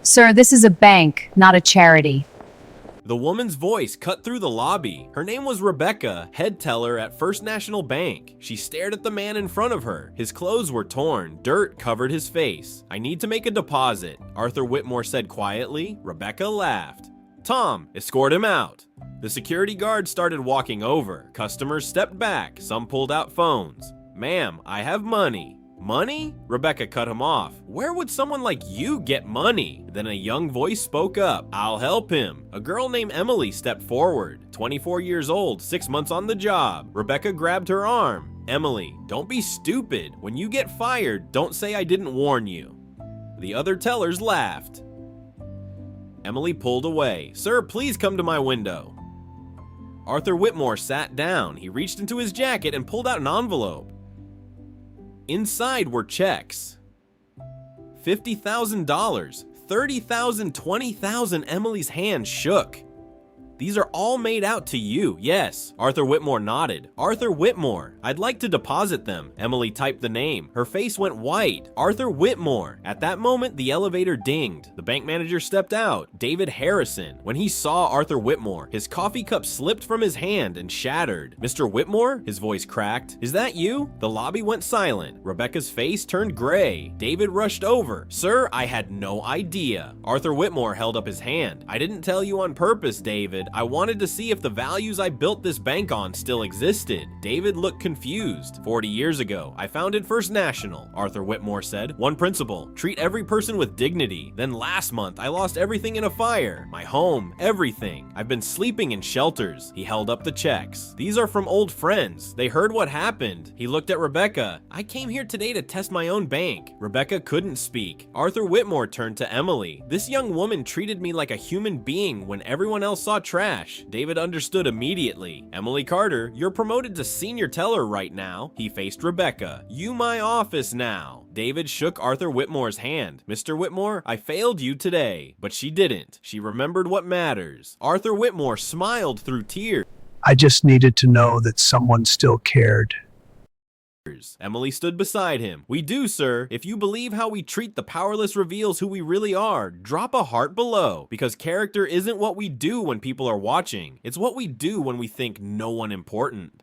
Sir, this is a bank, not a charity. The woman's voice cut through the lobby. Her name was Rebecca, head teller at First National Bank. She stared at the man in front of her. His clothes were torn. Dirt covered his face. "I need to make a deposit," Arthur Whitmore said quietly. Rebecca laughed. "Tom, escort him out." The security guard started walking over. Customers stepped back. Some pulled out phones. "Ma'am, I have money." "Money?" Rebecca cut him off. "Where would someone like you get money?" Then a young voice spoke up. "I'll help him." A girl named Emily stepped forward. 24 years old, 6 months on the job. Rebecca grabbed her arm. "Emily, don't be stupid. When you get fired, don't say I didn't warn you." The other tellers laughed. Emily pulled away. "Sir, please come to my window." Arthur Whitmore sat down. He reached into his jacket and pulled out an envelope. Inside were checks. $50,000, $30,000, $20,000. Emily's hand shook. "These are all made out to you." "Yes." Arthur Whitmore nodded. "Arthur Whitmore, I'd like to deposit them." Emily typed the name. Her face went white. "Arthur Whitmore." At that moment, the elevator dinged. The bank manager stepped out. David Harrison. When he saw Arthur Whitmore, his coffee cup slipped from his hand and shattered. "Mr. Whitmore?" His voice cracked. "Is that you?" The lobby went silent. Rebecca's face turned gray. David rushed over. "Sir, I had no idea." Arthur Whitmore held up his hand. "I didn't tell you on purpose, David. I wanted to see if the values I built this bank on still existed." David looked confused. 40 years ago, I founded First National," Arthur Whitmore said. "One principle, treat every person with dignity. Then last month, I lost everything in a fire. My home, everything. I've been sleeping in shelters." He held up the checks. "These are from old friends. They heard what happened." He looked at Rebecca. "I came here today to test my own bank." Rebecca couldn't speak. Arthur Whitmore turned to Emily. "This young woman treated me like a human being when everyone else saw trash." David understood immediately. "Emily Carter, you're promoted to senior teller right now." He faced Rebecca. "You my office now." David shook Arthur Whitmore's hand. "Mr. Whitmore, I failed you today." But she didn't. She remembered what matters. Arthur Whitmore smiled through tears. I just needed to know that someone still cared. Emily stood beside him. "We do, sir. If you believe how we treat the powerless reveals who we really are, drop a heart below. Because character isn't what we do when people are watching. It's what we do when we think no one important."